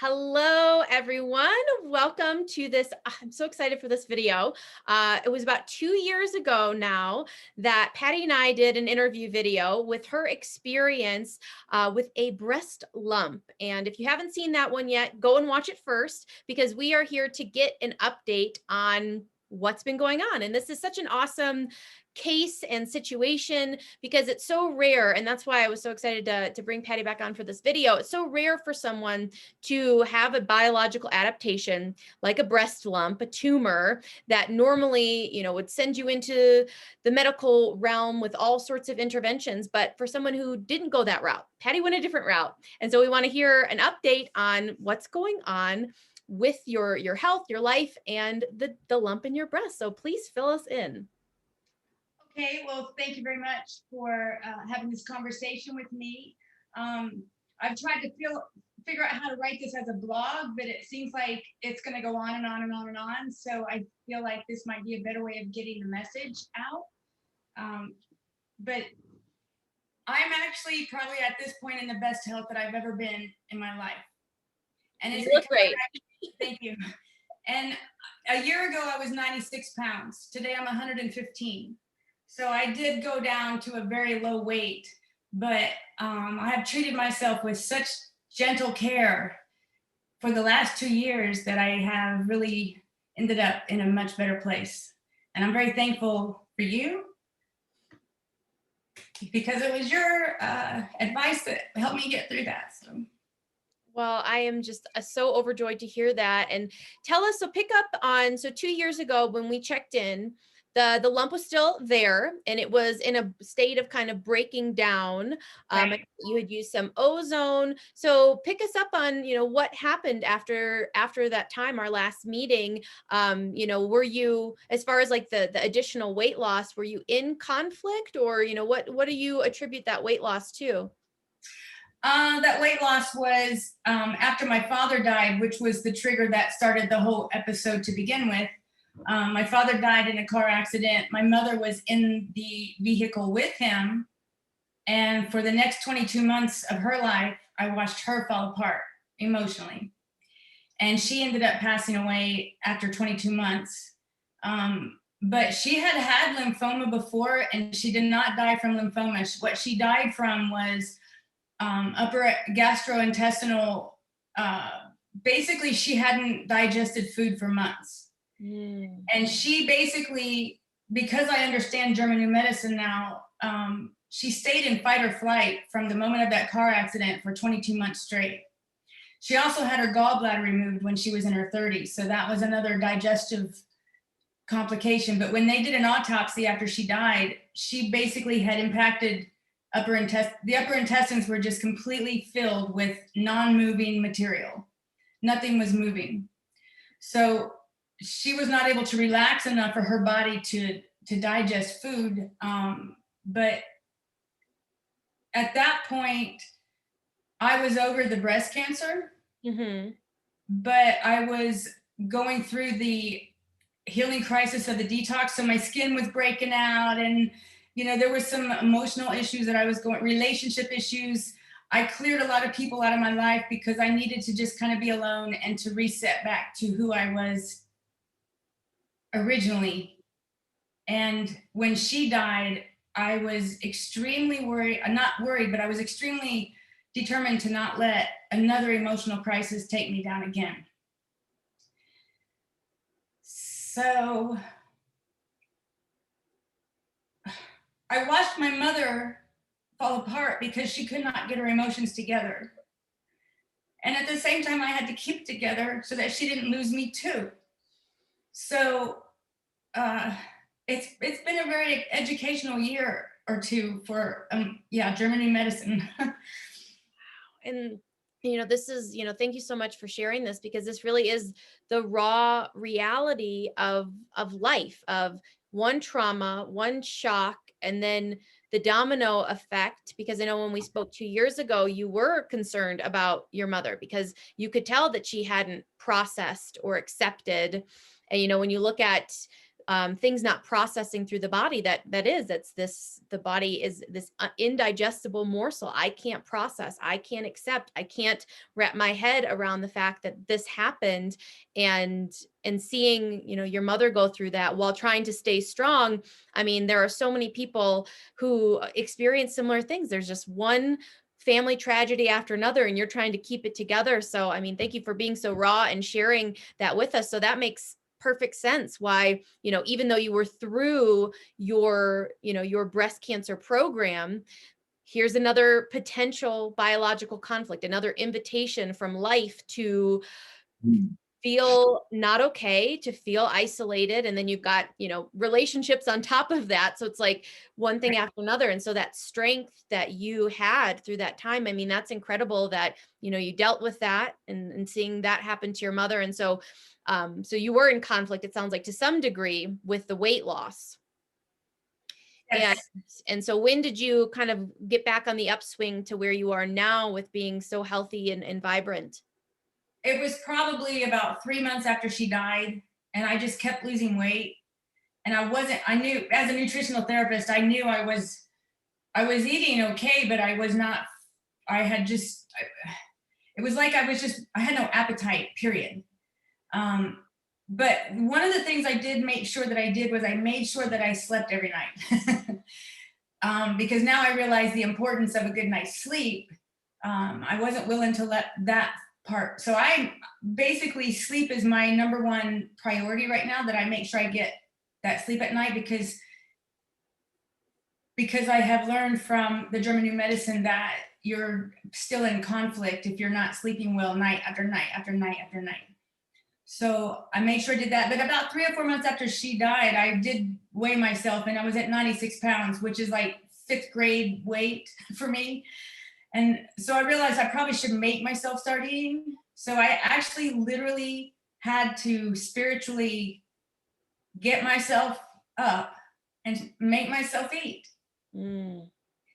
Hello, everyone. Welcome to this. I'm so excited for this video. It was about 2 years ago now that Patty and I did an interview video with her experience with a breast lump. And if you haven't seen that one yet, go and watch it first because we are here to get an update on what's been going on. And this is such an awesome case and situation because it's so rare. And that's why I was so excited to bring Patty back on for this video. It's so rare for someone to have a biological adaptation like a breast lump, a tumor that normally, would send you into the medical realm with all sorts of interventions. But for someone who didn't go that route, Patty went a different route. And so we want to hear an update on what's going on with your health, your life, and the lump in your breast. So please fill us in. Okay, well, thank you very much for having this conversation with me. I've tried to figure out how to write this as a blog, but it seems like it's going to go on and on and on and on. So I feel like this might be a better way of getting the message out. But I'm actually probably at this point in the best health that I've ever been in my life. And it's great. Thank you. And a year ago, I was 96 pounds. Today, I'm 115. So I did go down to a very low weight, but I have treated myself with such gentle care for the last 2 years that I have really ended up in a much better place. And I'm very thankful for you because it was your advice that helped me get through that. So. Well, I am just so overjoyed to hear that. And tell us, so pick up on, so 2 years ago when we checked in, the lump was still there and it was in a state of kind of breaking down. Right. You had used some ozone. So pick us up on, what happened after that time, our last meeting. Were you, as far as like the additional weight loss, were you in conflict or, what do you attribute that weight loss to? That weight loss was after my father died, which was the trigger that started the whole episode to begin with. My father died in a car accident. My mother was in the vehicle with him. And for the next 22 months of her life, I watched her fall apart emotionally. And she ended up passing away after 22 months. But she had had lymphoma before, and she did not die from lymphoma. What she died from was upper gastrointestinal, basically she hadn't digested food for months. And she basically, because I understand German new medicine now, she stayed in fight or flight from the moment of that car accident for 22 months straight. She also had her gallbladder removed when she was in her 30s. So that was another digestive complication. But when they did an autopsy after she died, she basically had impacted the upper intestines were just completely filled with non-moving material. Nothing was moving. So she was not able to relax enough for her body to digest food. But at that point, I was over the breast cancer, but I was going through the healing crisis of the detox. So my skin was breaking out and there were some emotional issues that I was relationship issues. I cleared a lot of people out of my life because I needed to just kind of be alone and to reset back to who I was originally. And when she died, I was extremely worried, not worried, but I was extremely determined to not let another emotional crisis take me down again. So I watched my mother fall apart because she could not get her emotions together. And at the same time, I had to keep it together so that she didn't lose me too. So it's been a very educational year or two for German new medicine. And this is, thank you so much for sharing this because this really is the raw reality of life, of one trauma, one shock, and then the domino effect. Because I know when we spoke 2 years ago, you were concerned about your mother because you could tell that she hadn't processed or accepted. And, when you look at things not processing through the body. The body is this indigestible morsel. I can't process, I can't accept, I can't wrap my head around the fact that this happened. And seeing, your mother go through that while trying to stay strong. I mean, there are so many people who experience similar things. There's just one family tragedy after another, and you're trying to keep it together. So, I mean, thank you for being so raw and sharing that with us. So that makes perfect sense why, even though you were through your breast cancer program, here's another potential biological conflict, another invitation from life to feel not okay, to feel isolated. And then you've got, relationships on top of that. So it's like one thing after another. And so that strength that you had through that time, I mean, that's incredible that, you dealt with that, and seeing that happen to your mother. And so you were in conflict, it sounds like, to some degree, with the weight loss. And Yes. and so when did you kind of get back on the upswing to where you are now with being so healthy and vibrant? It was probably about 3 months after she died, and I just kept losing weight. And I knew, as a nutritional therapist, I knew I was eating okay, but I was not, I had just, it was like I had no appetite, period. Um, but one of the things I did make sure that I did was I made sure that I slept every night. Because now I realize the importance of a good night's sleep. I wasn't willing to let that part. So I basically, sleep is my number one priority right now, that I make sure I get that sleep at night, because I have learned from the German New Medicine that you're still in conflict if you're not sleeping well night after night after night after night. So I made sure I did that. But about 3 or 4 months after she died, I did weigh myself, and I was at 96 pounds, which is like fifth grade weight for me. And so I realized I probably should make myself start eating. So I actually literally had to spiritually get myself up and make myself eat. Mm.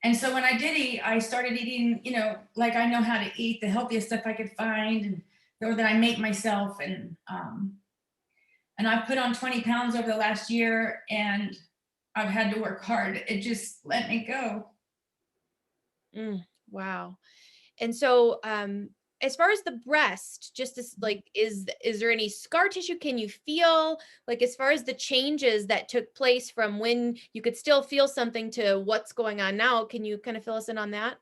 And so when I did eat, I started eating, like I know how to eat the healthiest stuff I could find, or that I make myself. And I've put on 20 pounds over the last year, and I've had to work hard. It just let me go. Wow. And so, as far as the breast, just as like, is there any scar tissue? Can you feel, like, as far as the changes that took place from when you could still feel something to what's going on now? Can you kind of fill us in on that?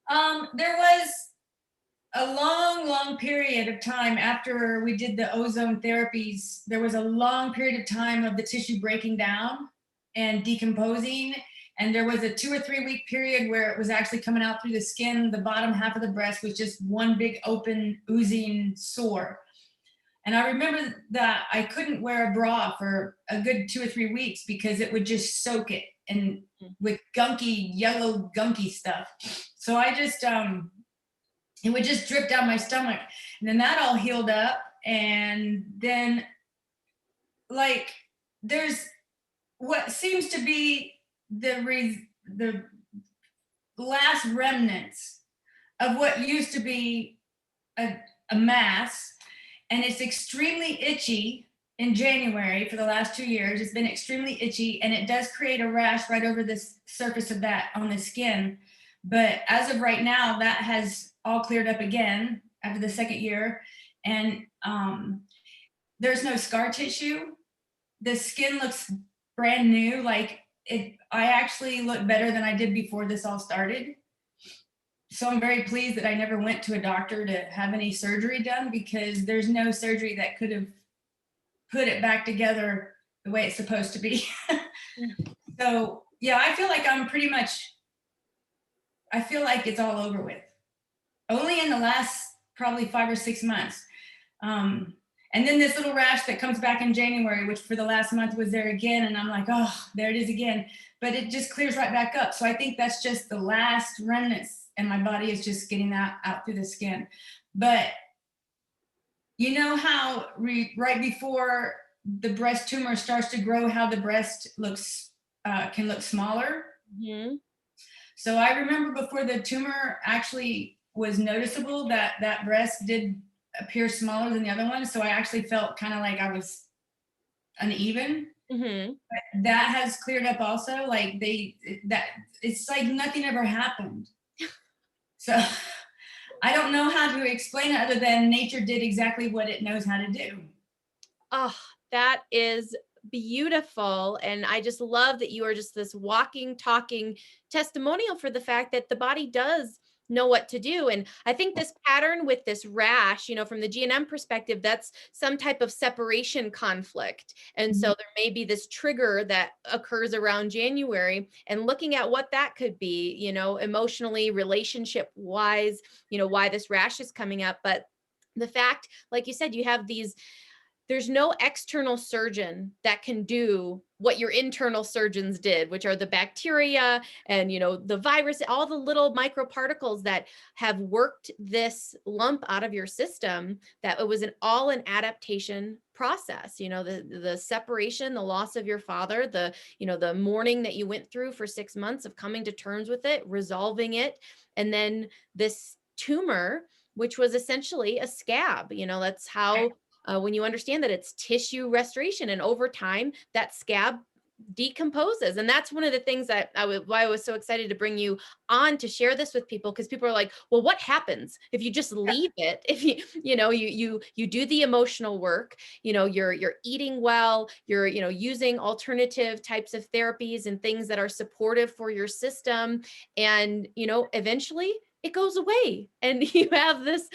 There was a long, long period of time after we did the ozone therapies. There was a long period of time of the tissue breaking down and decomposing. And there was a 2 or 3 week period where it was actually coming out through the skin. The bottom half of the breast was just one big open, oozing sore. And I remember that I couldn't wear a bra for a good 2 or 3 weeks because it would just soak it, and with gunky, yellow, gunky stuff. So I just, it would just drip down my stomach. And then that all healed up. And then, like, there's what seems to be the last remnants of what used to be a mass, and it's extremely itchy. In January, for the last 2 years, it's been extremely itchy, and it does create a rash right over the surface of that on the skin. But as of right now, that has all cleared up again after the second year. And there's no scar tissue. The skin looks brand new. Like, I actually look better than I did before this all started. So I'm very pleased that I never went to a doctor to have any surgery done, because there's no surgery that could have put it back together the way it's supposed to be. So yeah, I feel like it's all over with. Only in the last probably 5 or 6 months. And then this little rash that comes back in January, which for the last month was there again. And I'm like, oh, there it is again. But it just clears right back up. So I think that's just the last remnants, and my body is just getting that out through the skin. But you know how right before the breast tumor starts to grow, how the breast can look smaller? Mm-hmm. So I remember before the tumor actually was noticeable, that breast did appear smaller than the other one. So I actually felt kind of like I was uneven. Hmm. That has cleared up also. Like that it's like nothing ever happened. So I don't know how to explain it other than nature did exactly what it knows how to do. Oh, that is beautiful. And I just love that you are just this walking, talking testimonial for the fact that the body does know what to do. And I think this pattern with this rash, from the GNM perspective, that's some type of separation conflict. And so Mhm. there may be this trigger that occurs around January, and looking at what that could be, emotionally, relationship wise, why this rash is coming up. But the fact, like you said, you have these, there's no external surgeon that can do what your internal surgeons did, which are the bacteria and the virus, all the little microparticles that have worked this lump out of your system. That it was an adaptation process. The separation, the loss of your father, the mourning that you went through for 6 months of coming to terms with it, resolving it, and then this tumor, which was essentially a scab. That's how, when you understand that it's tissue restoration, and over time that scab decomposes. And that's one of the things that why I was so excited to bring you on to share this with people, because people are like, well, what happens if you just leave it? If you do the emotional work, you're eating well, you're using alternative types of therapies and things that are supportive for your system, and eventually it goes away, and you have this,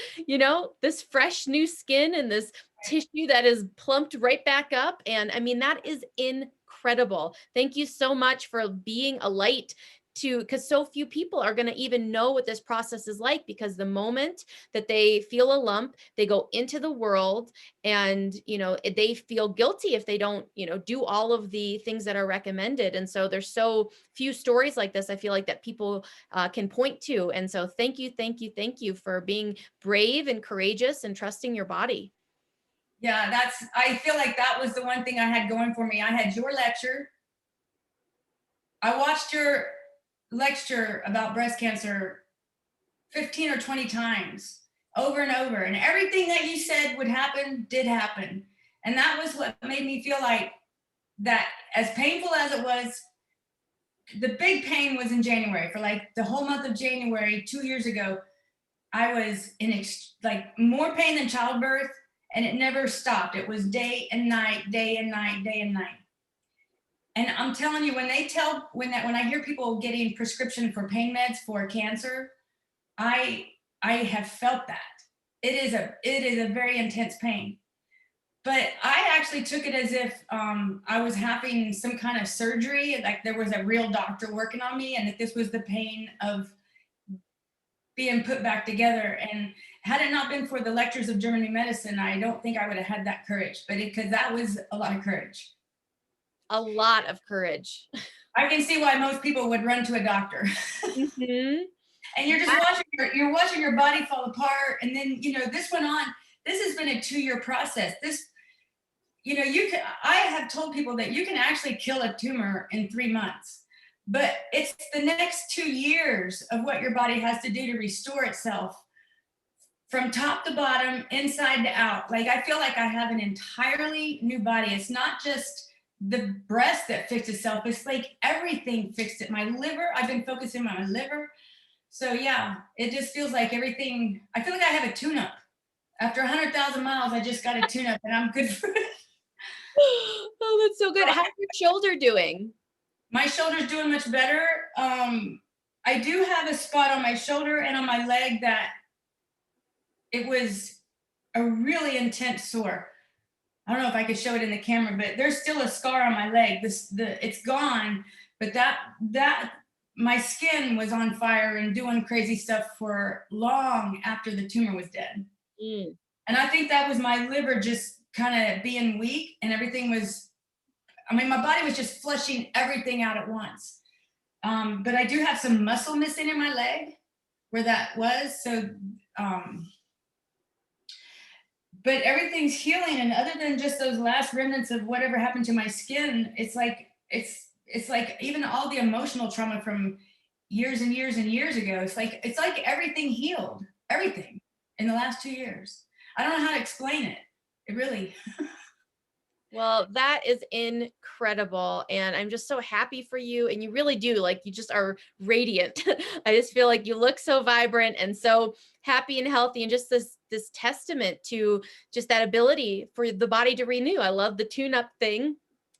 this fresh new skin and this tissue that is plumped right back up. And I mean, that is incredible. Thank you so much for being a light to, because so few people are going to even know what this process is like, because the moment that they feel a lump, they go into the world, and they feel guilty if they don't do all of the things that are recommended. And so there's so few stories like this, I feel like, that people can point to. And so thank you, thank you, thank you for being brave and courageous and trusting your body. Yeah, I feel like that was the one thing I had going for me. I had your lecture. I watched your lecture about breast cancer 15 or 20 times over and over. And everything that you said would happen did happen. And that was what made me feel like that, as painful as it was, the big pain was in January. For like the whole month of January, 2 years ago, I was in like more pain than childbirth, and it never stopped. It was day and night, day and night, day and night. And I'm telling you, when I hear people getting prescription for pain meds for cancer, I have felt that. It is a very intense pain. But I actually took it as if I was having some kind of surgery, like there was a real doctor working on me, and that this was the pain of being put back together. And had it not been for the lectures of German medicine, I don't think I would have had that courage. But because that was a lot of courage. A lot of courage. I can see why most people would run to a doctor. Mhm. And you're just watching your body fall apart. And then this went on. This has been a 2-year process. I have told people that you can actually kill a tumor in 3 months, but it's the next 2 years of what your body has to do to restore itself from top to bottom, inside to out. Like, I feel like I have an entirely new body. It's not just the breast that fixed itself. It's like everything fixed it. My liver, I've been focusing on my liver. So yeah, it just feels like everything. I feel like I have a tune-up. After 100,000 miles, I just got a tune-up, and I'm good for it. Oh, that's so good. How's your shoulder doing? My shoulder's doing much better. I do have a spot on my shoulder and on my leg that it was a really intense sore. I don't know if I could show it in the camera, but there's still a scar on my leg. It's gone, but that my skin was on fire and doing crazy stuff for long after the tumor was dead. Mm. And I think that was my liver just kind of being weak, and everything was, I mean, my body was just flushing everything out at once. But I do have some muscle missing in my leg where that was. So, but everything's healing. And other than just those last remnants of whatever happened to my skin, it's like even all the emotional trauma from years and years and years ago. It's like everything healed, everything in the last 2 years. I don't know how to explain it. It really. Well, that is incredible. And I'm just so happy for you. And you really do, like, you just are radiant. I just feel like you look so vibrant and so happy and healthy, and just this testament to just that ability for the body to renew. I love the tune-up thing.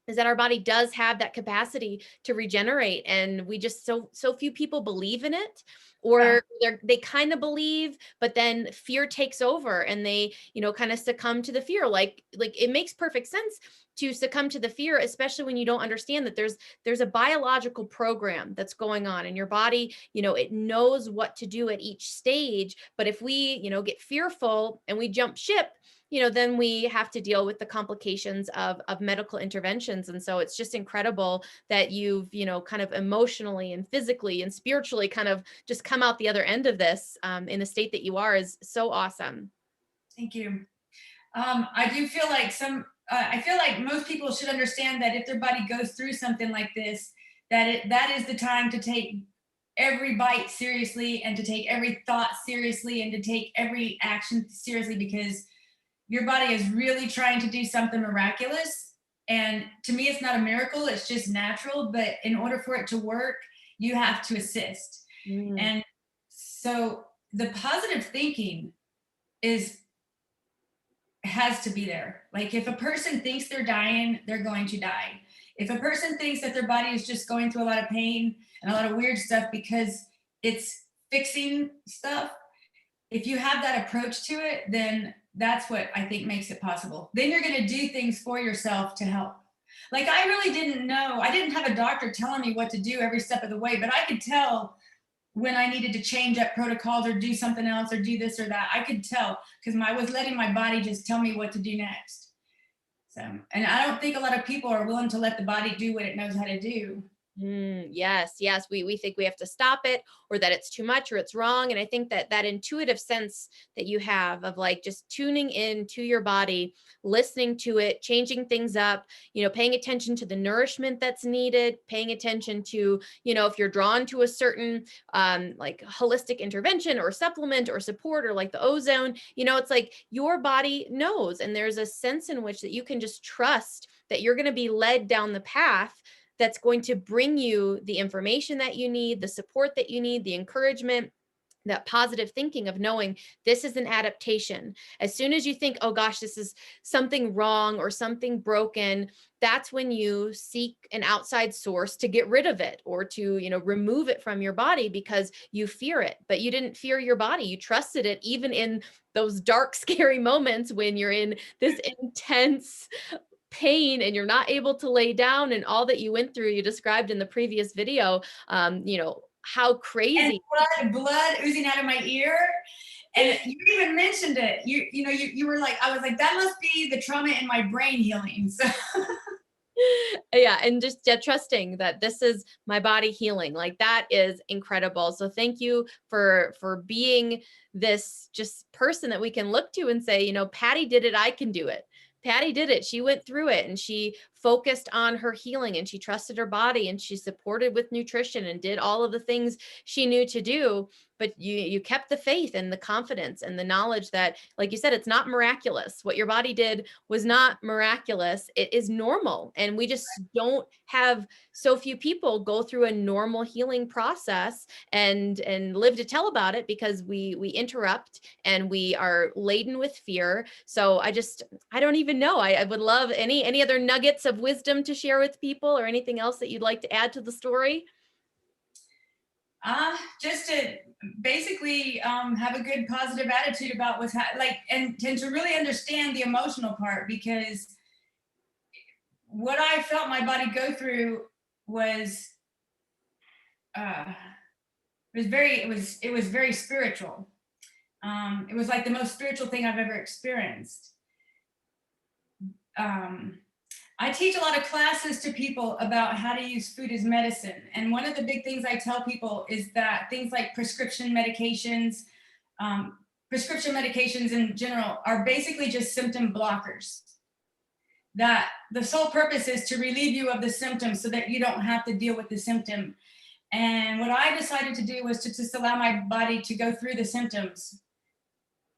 Is that our body does have that capacity to regenerate, and we just so few people believe in it, Yeah. or they kind of believe, but then fear takes over and they, kind of succumb to the fear. Like it makes perfect sense to succumb to the fear, especially when you don't understand that there's a biological program that's going on in your body. It knows what to do at each stage. But if we, get fearful and we jump ship, then we have to deal with the complications of medical interventions. And so it's just incredible that you've, kind of emotionally and physically and spiritually kind of just come out the other end of this, in the state that you are, is so awesome. Thank you. I do feel like I feel like most people should understand that if their body goes through something like this, that is the time to take every bite seriously, and to take every thought seriously, and to take every action seriously, because your body is really trying to do something miraculous. And to me, it's not a miracle, it's just natural. But in order for it to work, you have to assist. Mm. And so the positive thinking is has to be there. Like, if a person thinks they're dying, they're going to die. If a person thinks that their body is just going through a lot of pain and a lot of weird stuff because it's fixing stuff, if you have that approach to it, then that's what I think makes it possible. Then you're going to do things for yourself to help. Like, I really didn't know, I didn't have a doctor telling me what to do every step of the way, but I could tell when I needed to change up protocols or do something else or do this or that. I could tell because I was letting my body just tell me what to do next. So, and I don't think a lot of people are willing to let the body do what it knows how to do. Yes, yes. We think we have to stop it, or that it's too much, or it's wrong. And I think that that intuitive sense that you have of like just tuning in to your body, listening to it, changing things up, paying attention to the nourishment that's needed, paying attention to, if you're drawn to a certain like holistic intervention or supplement or support, or like the ozone, it's like your body knows. And there's a sense in which that you can just trust that you're going to be led down the path that's going to bring you the information that you need, the support that you need, the encouragement, that positive thinking of knowing this is an adaptation. As soon as you think, oh gosh, this is something wrong or something broken, that's when you seek an outside source to get rid of it, or to, remove it from your body because you fear it. But you didn't fear your body. You trusted it even in those dark, scary moments when you're in this intense pain and you're not able to lay down, and all that you went through, you described in the previous video. How And crazy. blood oozing out of my ear. And you even mentioned it. You were like, I was like, that must be the trauma in my brain healing. So Yeah, and just, yeah, trusting that this is my body healing, like that is incredible. So thank you for being this just person that we can look to and say, Patty did it, I can do it. Patty did it. She went through it and she focused on her healing, and she trusted her body, and she supported with nutrition and did all of the things she knew to do. But you kept the faith and the confidence and the knowledge that, like you said, it's not miraculous. What your body did was not miraculous. It is normal. And we just don't have so few people go through a normal healing process and live to tell about it, because we interrupt and we are laden with fear. So I don't even know. I would love any other nuggets of wisdom to share with people, or anything else that you'd like to add to the story. just to basically have a good positive attitude about and to really understand the emotional part, because what I felt my body go through was uh, it was very spiritual. It was like the most spiritual thing I've ever experienced. Um, I teach a lot of classes to people about how to use food as medicine. And one of the big things I tell people is that things like um, prescription medications in general, are basically just symptom blockers. That the sole purpose is to relieve you of the symptoms so that you don't have to deal with the symptom. And what I decided to do was to just allow my body to go through the symptoms,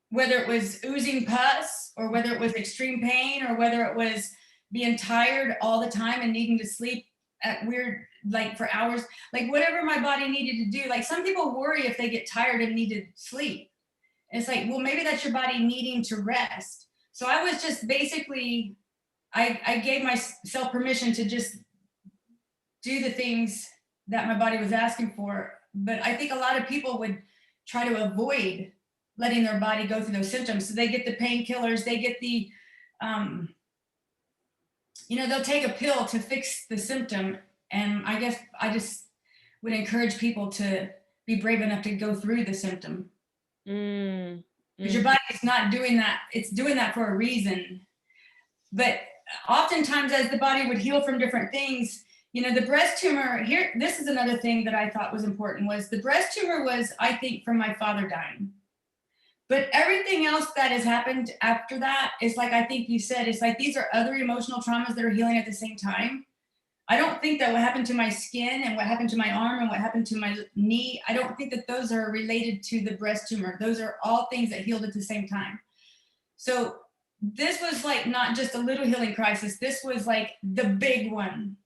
whether it was oozing pus, or whether it was extreme pain, or whether it was being tired all the time and needing to sleep at weird, like for hours, like whatever my body needed to do. Like some people worry if they get tired and need to sleep. And it's like, well, maybe that's your body needing to rest. So I was just basically, I gave myself permission to just do the things that my body was asking for. But I think a lot of people would try to avoid letting their body go through those symptoms. So they get the painkillers, they get the, they'll take a pill to fix the symptom. And I guess I just would encourage people to be brave enough to go through the symptom. Mm, because your body is not doing that. It's doing that for a reason. But oftentimes, as the body would heal from different things, the breast tumor here, this is another thing that I thought was important, was the breast tumor was, I think, from my father dying. But everything else that has happened after that is like, I think you said, it's like these are other emotional traumas that are healing at the same time. I don't think that what happened to my skin and what happened to my arm and what happened to my knee, I don't think that those are related to the breast tumor. Those are all things that healed at the same time. So this was like not just a little healing crisis. This was like the big one.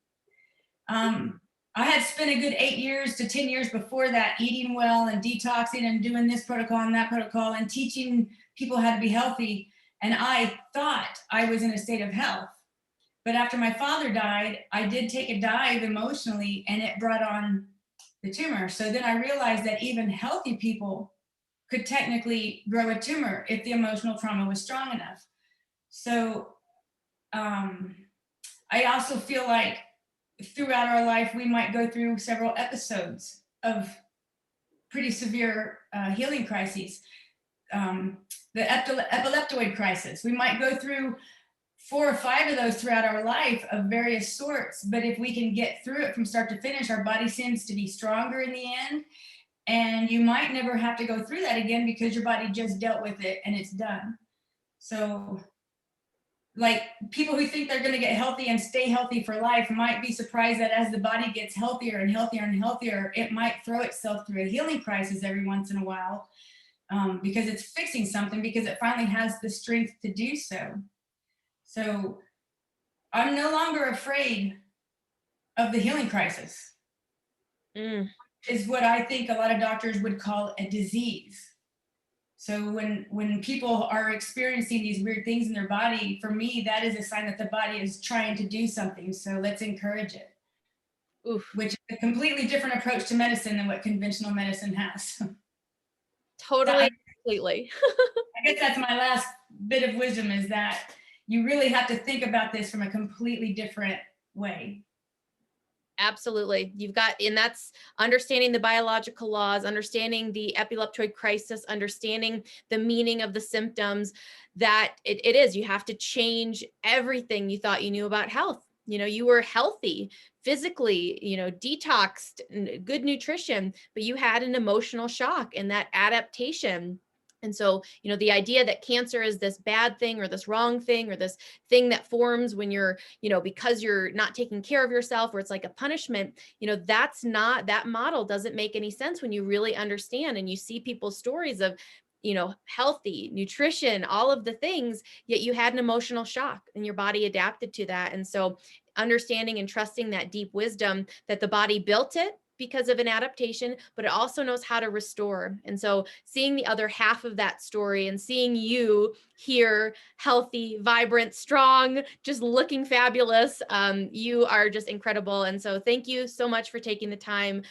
I had spent a good 8 years to 10 years before that eating well and detoxing and doing this protocol and that protocol and teaching people how to be healthy. And I thought I was in a state of health. But after my father died, I did take a dive emotionally and it brought on the tumor. So then I realized that even healthy people could technically grow a tumor if the emotional trauma was strong enough. So I also feel like throughout our life, we might go through several episodes of pretty severe healing crises. The epileptoid crisis, we might go through 4 or 5 of those throughout our life of various sorts. But if we can get through it from start to finish, our body seems to be stronger in the end. And you might never have to go through that again because your body just dealt with it and it's done. So like people who think they're going to get healthy and stay healthy for life might be surprised that as the body gets healthier and healthier and healthier, it might throw itself through a healing crisis every once in a while because it's fixing something, because it finally has the strength to do so. So I'm no longer afraid of the healing crisis. Is what I think a lot of doctors would call a disease. So when people are experiencing these weird things in their body, for me, that is a sign that the body is trying to do something. So let's encourage it. Oof. Which is a completely different approach to medicine than what conventional medicine has. Totally, completely. I guess that's my last bit of wisdom, is that you really have to think about this from a completely different way. Absolutely. And that's understanding the biological laws, understanding the epileptoid crisis, understanding the meaning of the symptoms, that it is, you have to change everything you thought you knew about health. You were healthy physically, detoxed, good nutrition, but you had an emotional shock and that adaptation. And so, the idea that cancer is this bad thing or this wrong thing or this thing that forms when you're, because you're not taking care of yourself, or it's like a punishment, that model doesn't make any sense when you really understand and you see people's stories of, healthy nutrition, all of the things, yet you had an emotional shock and your body adapted to that. And so understanding and trusting that deep wisdom that the body built it because of an adaptation, but it also knows how to restore. And so seeing the other half of that story and seeing you here, healthy, vibrant, strong, just looking fabulous, you are just incredible. And so thank you so much for taking the time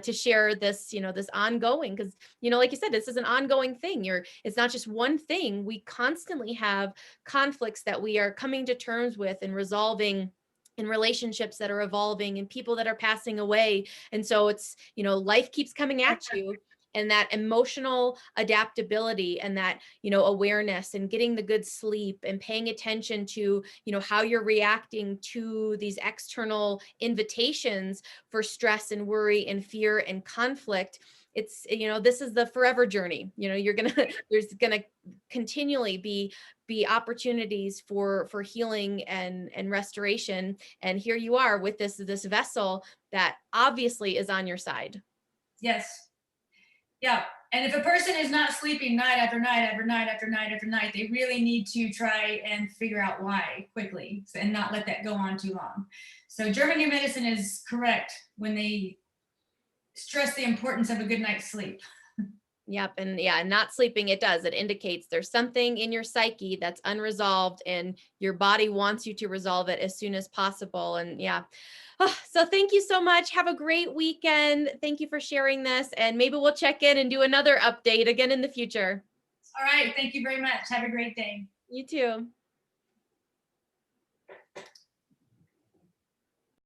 to share this, this ongoing, because, like you said, this is an ongoing thing. It's not just one thing. We constantly have conflicts that we are coming to terms with and resolving, in relationships that are evolving and people that are passing away. And so it's, life keeps coming at you, and that emotional adaptability and that, awareness and getting the good sleep and paying attention to, how you're reacting to these external invitations for stress and worry and fear and conflict. It's, this is the forever journey. There's gonna continually be opportunities for healing and restoration. And here you are with this vessel that obviously is on your side. Yes. Yeah. And if a person is not sleeping night after night after night after night after night, they really need to try and figure out why quickly and not let that go on too long. So German new medicine is correct when they stress the importance of a good night's sleep. Yep. And yeah, not sleeping, it does. It indicates there's something in your psyche that's unresolved and your body wants you to resolve it as soon as possible. And yeah. Oh, so thank you so much. Have a great weekend. Thank you for sharing this. And maybe we'll check in and do another update again in the future. All right. Thank you very much. Have a great day. You too.